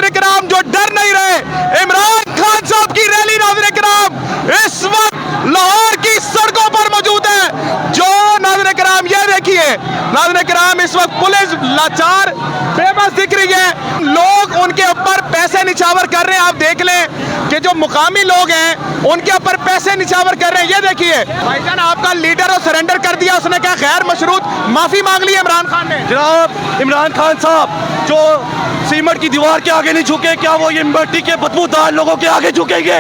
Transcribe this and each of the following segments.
नाज़रीन किराम जो डर नहीं रहे। इमरान खान साहब की रैली नाज़रीन किराम इस वक्त लाहौर की सड़कों पर मौजूद है। जो नाज़रीन किराम ये देखिए नाज़रीन किराम इस वक्त पुलिस लाचार बेबस दिख रही है। लोग उनके ऊपर पैसे निछावर कर रहे हैं। आप देख लें कि जो मुकामी लोग हैं उनके ऊपर पैसे निछावर कर रहे हैं। ये देखिए भाईजान आपका लीडर और सरेंडर कर दिया, उसने क्या गैर मशरूत माफी मांग ली है इमरान खान ने। जनाब इमरान खान साहब जो सीमेंट की दीवार के आगे नहीं झुके, क्या वो ये मिट्टी के बदबूदार लोगों के आगे झुकेंगे?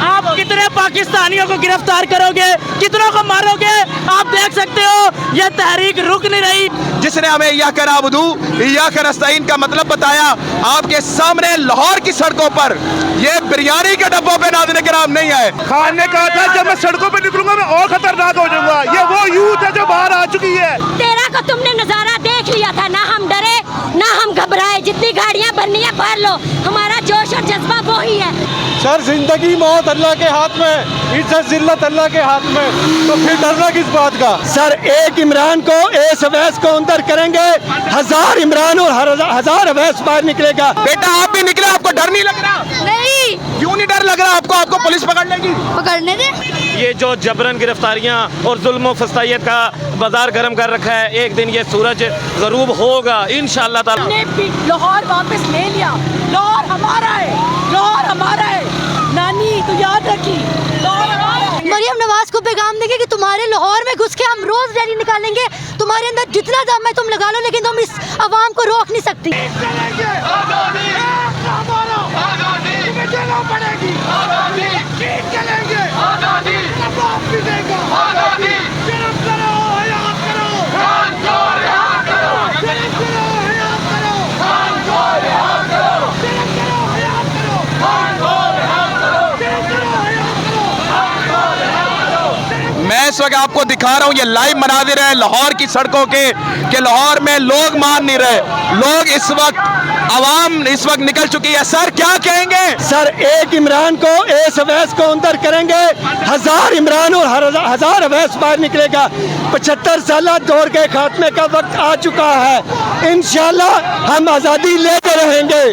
आप कितने पाकिस्तानियों को गिरफ्तार करोगे, कितनों को मारोगे? आप देख सकते हो ये तहरीक रुक नहीं रही। जिसने हमें इय्याका नअबुदु इय्याका नस्तईन का मतलब बताया आपके सामने लाहौर की सड़कों पर, ये बिरयानी के डब्बों पे नाज़रीन किराम नहीं आए। खान ने कहा था जब मैं सड़कों पे निकलूंगा मैं और खतरनाक हो जाऊंगा। ये वो यूथ है जो बाहर आ चुकी है। 13 को तुमने नजारा देख लिया था, ना हम डरे ना हम घबराए। जितनी गाड़ियां भरनी है भर लो, हमारा जोश और जज्बा वो ही है। सर जिंदगी मौत अल्लाह के हाथ में, इज्जत जिल्लत अल्लाह के हाथ में, तो फिर डरना किस बात का? सर एक इमरान को एस अवैस को अंदर करेंगे, 1000 इमरान और 1000 अवैस बाहर निकलेगा। बेटा आप भी निकले, आपको डर नहीं लग रहा? नहीं, क्यों नहीं डर लग रहा आपको? आपको पुलिस पकड़ लेगी? पकड़ने दे। ये जो जबरन गिरफ्तारियां और जुल्म फसाइयत का बाजार गर्म कर रखा है, एक दिन ये सूरज गरूब होगा इंशाअल्लाह ताला। हमने लाहौर वापस ले लिया। लाहौर हमारा है, लाहौर हमारा है। नानी तो याद रखी, लाहौर हमारा है। मरियम नवाज को पैगाम देंगे कि तुम्हारे लाहौर में घुस के हम रोज रैली निकालेंगे। तुम्हारे अंदर जितना दम है तुम लगा लो, लेकिन तुम इस अवाम को रोक नहीं सकती। मैं इस वक्त आपको दिखा रहा हूँ, ये लाइव मनाजिर है लाहौर की सड़कों के, कि लाहौर में लोग मान नहीं रहे। लोग इस वक्त अवाम इस वक्त निकल चुकी है। सर क्या कहेंगे? सर एक इमरान को एस अवैस को अंदर करेंगे, 1000 इमरान और 1000 अवैस बाहर निकलेगा। 75 साल दौर के खात्मे का वक्त आ चुका है। इंशाल्लाह हम आज़ादी लेते रहेंगे।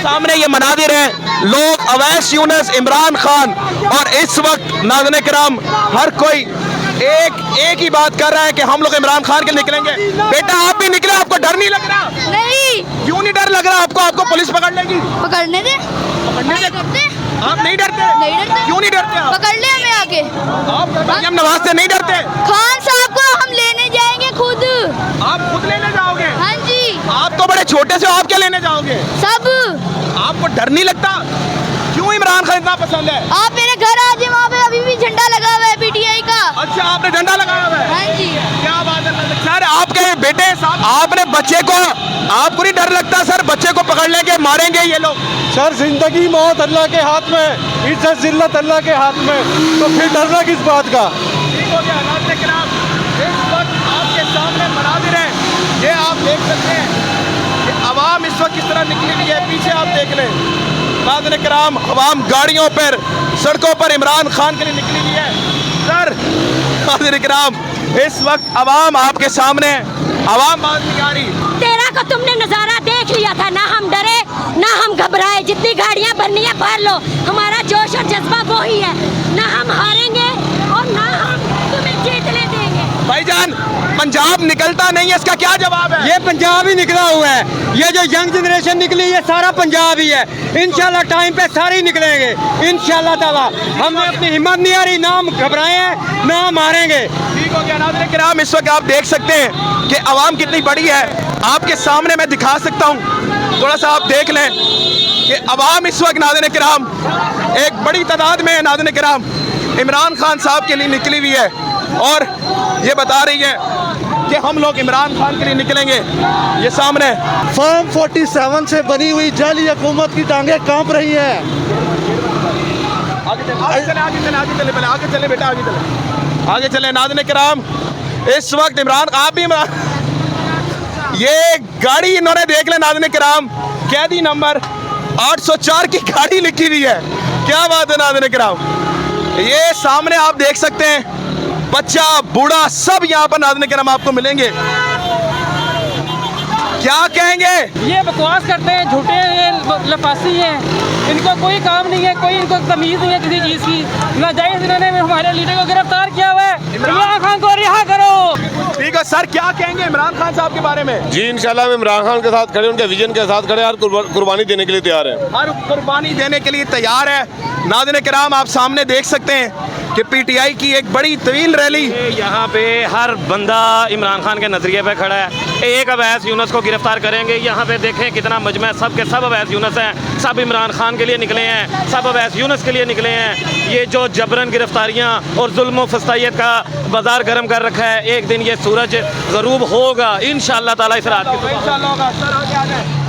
सामने ये मनाजिर है, लोग अवैस यूनुस, इमरान खान, और इस वक्त नाज़रीन किराम हर कोई एक ही बात कर रहा है कि हम लोग इमरान खान के निकलेंगे। बेटा आप भी निकले, आपको डर नहीं लग रहा? नहीं, क्यों नहीं डर लग रहा आपको? आपको पुलिस पकड़ लेगी? पकड़ने दे। पकड़ने दे? डरते? आप नहीं डरते? नहीं डरते। क्यों नहीं डरते आप? पकड़ ले हमें आके। आप मरियम नवाज से नहीं डरते? खान साहब को हम लेने जाएंगे खुद। आप खुद लेने जाओगे? हाँ जी। आप तो बड़े छोटे से, आप क्या लेने जाओगे? सब। आपको डर नहीं लगता? क्यों इमरान खान इतना पसंद है? आप मेरे घर आ जाए, वहाँ पे अभी भी झंडा लगा हुआ है पीटीआई का। अच्छा आपने झंडा लगाया हुआ है? हाँ जी। क्या बात है सर, आपके बेटे साहब, आपने बच्चे को, आपको नहीं डर लगता सर बच्चे को पकड़ लेंगे मारेंगे ये लोग? सर जिंदगी मौत अल्लाह के हाथ में, इज्जत जिल्लत अल्लाह के हाथ में, तो फिर डरना किस बात का? ठीक हो गया। नाज़रीन किराम इस वक्त आपके सामने मनाजिर है, ये आप देख सकते हैं कि अवाम इस वक्त किस तरह निकली हुई है। पीछे आप देख लें नाज़रीन किराम, अवाम गाड़ियों पर, सड़कों पर इमरान खान के लिए निकली हुई है। सर नाज़रीन किराम इस वक्त अवाम आपके सामने, अवाम बात नहीं आ रही। 13 को तुमने नजारा देख लिया था, ना हम डरे ना हम घबराए। जितनी गाड़ियां भरनी है भर लो, हमारा जोश और जज्बा वो ही है। ना हम हारेंगे और ना हम तुम्हें जीतने देंगे। भाईजान पंजाब निकलता नहीं है, इसका क्या जवाब है? ये पंजाब ही निकला हुआ है। ये जो यंग जनरेशन निकली ये सारा पंजाब ही है। इंशाल्लाह टाइम पे सारे ही निकलेंगे इंशाल्लाह ताला। हमें अपनी हिम्मत नहीं आ रही, ना हम घबराए हैं ना हम हारेंगे। ठीक हो गया। नाज़रीन किराम इस वक्त आप देख सकते हैं कि आवाम कितनी बड़ी है। आपके सामने मैं दिखा सकता हूँ, थोड़ा सा आप देख लें कि आवाम इस वक्त नाज़रीन किराम एक बड़ी तादाद में नाज़रीन किराम इमरान खान साहब के लिए निकली हुई है, और ये बता रही है कि हम लोग इमरान खान के लिए निकलेंगे। ये सामने फॉर्म 47 से बनी हुई जाली हुकूमत की टांगे कांप रही हैं। आगे चले आगे चले आगे चले आगे चले, पहले आगे चले बेटा, आगे चले आगे चले। नाज़रीन किराम इस वक्त इमरान, आप भी इमरान, ये गाड़ी इन्होंने देख ले नाज़रीन किराम, कैदी नंबर 804 की गाड़ी लिखी हुई है। क्या बात है नाज़रीन किराम, ये सामने आप देख सकते हैं, बच्चा बूढ़ा सब यहाँ पर नाज़रीन किराम आपको मिलेंगे। क्या कहें कहेंगे? ये बकवास करते हैं, झूठे हैं, लफासी हैं, इनको कोई काम नहीं है, कोई इनको तमीज़ नहीं है किसी चीज़ की। नाजायज़ इन्होंने हमारे लीडर को गिरफ्तार किया हुआ है। इमरान खान को रिहा करो। ठीक है सर, क्या कहेंगे इमरान खान साहब के बारे में? जी इंशाल्लाह हम इमरान खान के साथ खड़े, उनके विजन के साथ खड़े और कुर्बानी देने के लिए तैयार हैं। हर कुर्बानी देने के लिए तैयार है। नाज़रीन किराम, आप सामने देख सकते हैं कि पीटीआई की एक बड़ी तवील रैली। यहाँ पे हर बंदा इमरान खान के नज़रिए पे खड़ा है। एक अवैस यूनुस को गिरफ्तार करेंगे। यहाँ पे देखें कितना मजमा है, सब के सब अवैस यूनुस हैं, सब इमरान खान के लिए निकले हैं, सब अवैस यूनुस के लिए निकले हैं। ये जो जबरन गिरफ्तारियाँ और जुल्म फस्तायत का बाजार गर्म कर रखा है, एक दिन ये सूरज गरूब होगा इंशाअल्लाह ताला इस रात की।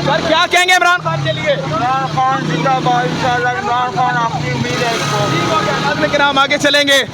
सर क्या कहेंगे इमरान खान के लिए? इमरान खान जिंदाबाद, इंशाल्लाह इमरान खान आपकी उम्मीद है इसको। नाज़रीन किराम, आगे चलेंगे।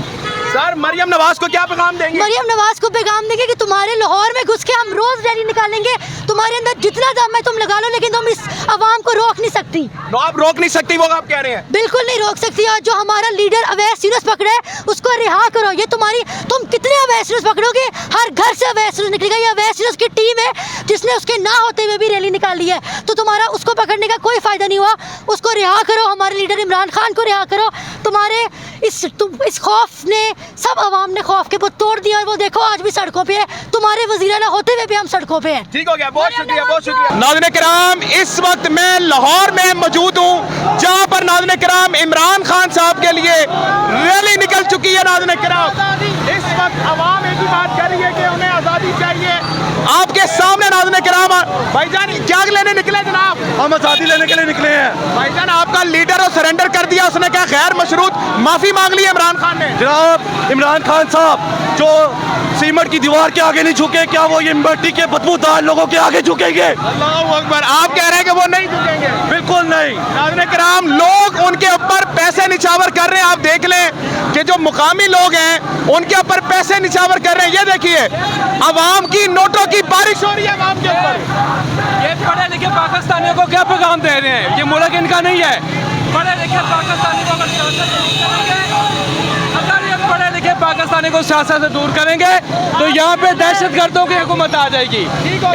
सर मरियम नवाज को क्या पैगाम देंगे? मरियम नवाज को पैगाम देंगे कि तुम्हारे लाहौर में घुस के हम रोज रैली निकालेंगे, तुम्हारे अंदर जितना दम है तुम लगा लो, लेकिन तुम इस आवाम को रोक नहीं सकती। आप रोक नहीं सकती, वो आप कह रहे हैं? बिल्कुल नहीं रोक सकती। और जो हमारा लीडर अवैस यूनुस पकड़े उसको रिहा करो। ये तुम कितने अवैस यूनुस पकड़ोगे? हर घर से अवैस यूनुस निकलेगा। ये अवैस यूनुस की टीम है जिसने उसके ना होते हुए भी रैली निकाली है, तो तुम्हारा उसको पकड़ने का कोई फायदा नहीं हुआ। उसको रिहा करो, हमारे लीडर इमरान खान को रिहा करो। तुम्हारे इस खौफ ने, सब अवाम ने खौफ के बुत तोड़ दिया और वो देखो आज भी सड़कों पे है। तुम्हारे वज़ीर ना होते हुए भी हम सड़कों पे हैं। ठीक हो गया, बहुत शुक्रिया, बहुत शुक्रिया। नाज़रीन किराम, इस वक्त मैं लाहौर में मौजूद हूँ, जहाँ पर नाज़रीन किराम इमरान खान साहब के लिए रैली निकल चुकी है। नाज़रीन किराम, इस वक्त अवाम एक ही बात कर रही है कि उन्हें आज़ादी चाहिए। आपके सामने नाज़रीन किराम, भाईजान क्या लेने निकले जनाब? हम आज़ादी लेने के लिए निकले हैं। भाईजान आपका लीडर और सरेंडर कर दिया, उसने क्या गैर मशरूत माफी मांग ली इमरान खान ने? जनाब इमरान खान साहब जो सीमेंट की दीवार के आगे नहीं झुके, क्या वो ये मिट्टी के बदबूदार लोगों के आगे झुकेंगे? अल्लाहू अकबर। आप कह रहे हैं कि वो नहीं झुकेंगे? बिल्कुल नहीं। नाज़रीन किराम, लोग उनके ऊपर पैसे निछावर कर रहे हैं। आप देख लें कि जो मुकामी लोग हैं उनके ऊपर पैसे निछावर कर रहे हैं। ये देखिए, अवाम की नोटों की बारिश हो रही है अवाम के ऊपर। ये पढ़े लिखे पाकिस्तानियों को क्या पैगाम दे रहे हैं? ये मुल्क इनका नहीं है। पढ़े लिखे पाकिस्तानी को अगर सियासत से दूर करेंगे, अगर ये पढ़े लिखे पाकिस्तानी को सियासत से दूर करेंगे तो यहाँ पे दहशतगर्दों की हुकूमत आ जाएगी।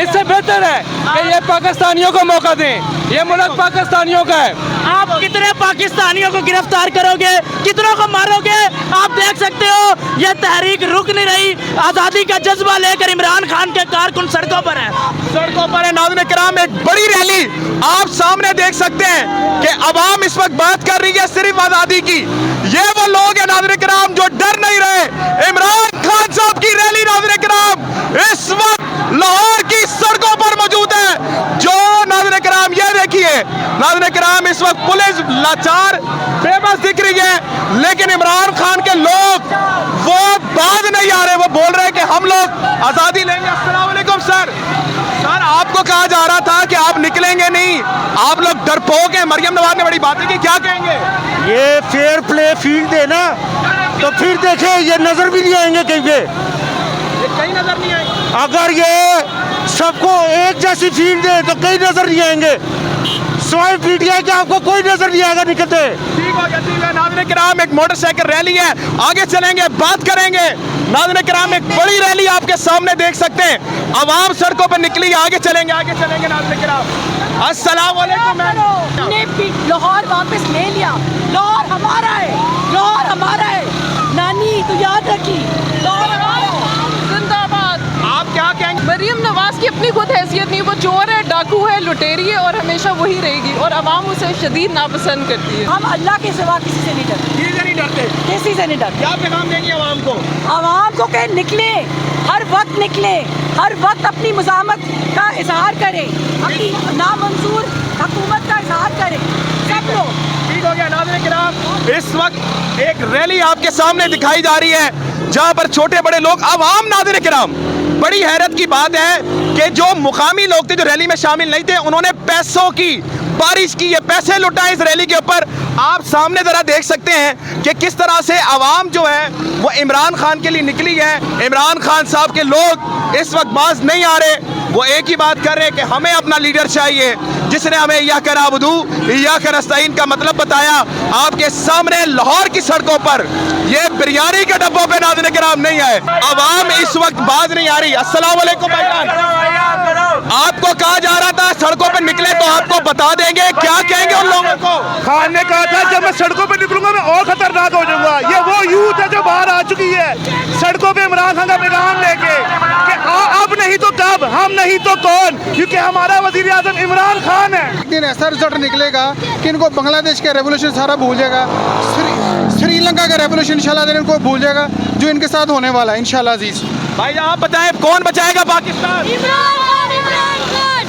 इससे बेहतर है कि ये पाकिस्तानियों को मौका दें। ये मुल्क पाकिस्तानियों का है। आप कितने पाकिस्तानियों को गिरफ्तार करोगे, कितनों को मारोगे? आप देख सकते हो ये तहरीक रुक नहीं रही। आज़ादी का जज्बा लेकर इमरान खान के कारकुन सड़कों पर है, सड़कों पर है। नाज़रीन किराम, एक बड़ी रैली आप सामने देख सकते हैं कि अवाम इस वक्त बात कर रही है सिर्फ आज़ादी की। ये वो लोग हैं नाज़रीन किराम जो डर नहीं रहे। इमरान खान साहब की रैली नाज़रीन किराम इस वक्त लाहौर की सड़कों पर मौजूद है। जो नाज़रीन किराम, ये देखिए नाज़रीन किराम, इस वक्त पुलिस लाचार बेबस दिख रही है, लेकिन इमरान खान के लोग वो बाज नहीं आ रहे। वो बोल रहे हैं कि हम लोग आज़ादी लेंगे। अस्सलाम वालेकुम सर। सर आपको कहा जा रहा था कि आप निकलेंगे नहीं, आप लोग डरपोक हैं। मरियम नवाज ने बड़ी बातें की, क्या कहेंगे? ये फेयर प्ले फील्ड है ना, तो फिर देखें ये नजर भी नहीं आएंगे कहीं पे। ये कहीं नजर नहीं आएंगे। अगर ये सबको एक जैसी फील्ड है तो कहीं नजर नहीं आएंगे। स्वाइप पीटीआई के आपको कोई नजर नहीं आएगा निकलते। ठीक हो गया, ठीक है। नाज़रीन किराम, एक मोटरसाइकिल रैली है, आगे चलेंगे, बात करेंगे। नाज़रीन किराम, एक बड़ी रैली आपके सामने देख सकते हैं। अवाम सड़कों पर निकली, आगे चलेंगे, आगे चलेंगे। नाज़रीन किराम, अस्सलाम वालेकुम। हमने लाहौर वापस ले लिया। लाहौर हमारा है, लाहौर हमारा है। नानी तो याद रखी, लाहौर हमारा है। जिंदाबाद। आप क्या कहेंगे? मरियम नवाज की अपनी खुद हैसियत नहीं, वो चोर है, डाकू है, लुटेरी है और हमेशा वही रहेगी और अवाम उसे शदीद नापसंद करती है। हम अल्लाह के सिवा किसी से नहीं डरते, किसी से नहीं डरते। किसी से नहीं डरते। क्या पैगाम देंगे अवाम को? आवाम को के निकले, हर वक्त निकले, हर वक्त अपनी मुज़ाहमत का इजहार करें, अपनी नामंजूर हुकूमत का इजहार करें सब लोग। ठीक हो गया। नाज़रीन किराम, इस वक्त एक रैली आपके सामने दिखाई जा रही है जहां पर छोटे बड़े लोग, अवाम, नाज़रीन किराम, बड़ी हैरत की बात है कि जो मुकामी लोग थे जो रैली में शामिल नहीं थे, उन्होंने पैसों की बारिश की है, पैसे लुटाए इस रैली के ऊपर। आप सामने जरा देख सकते हैं कि किस तरह से आवाम जो है वो इमरान खान के लिए निकली है। इमरान खान साहब के लोग इस वक्त बाज नहीं आ रहे, वो एक ही बात कर रहे हैं कि हमें अपना लीडर चाहिए जिसने हमें इय्याका नअबुदु इय्याका नस्तईन का मतलब बताया। आपके सामने लाहौर की सड़कों पर ये बिरयानी के डब्बों पे नाज़रीन किराम नहीं आए, अवाम इस वक्त बाज नहीं आ रही। अस्सलाम वालेकुम भाईजान। आपको कहा जा रहा था निकले तो आपको बता देंगे, क्या कहेंगे उन लोगों को? खान ने कहा था जब मैं सड़कों पे निकलूंगा मैं और खतरनाक हो जाऊंगा। ये वो यूथ है जो बाहर आ चुकी है सड़कों पे इमरान खान का पैगाम लेके कि अब नहीं तो कब, हम नहीं तो कौन, क्योंकि हमारा वजीर आजम इमरान खान है। एक दिन ऐसा रिजल्ट निकलेगा कि इनको बांग्लादेश का रेवोल्यूशन सारा भूल जाएगा, श्रीलंका का रेवोल्यूशन इंशाल्लाह दिन इनको भूल जाएगा जो इनके साथ होने वाला है इंशाल्लाह अजीज। भाई आप बताएं कौन बचाएगा पाकिस्तान? इमरान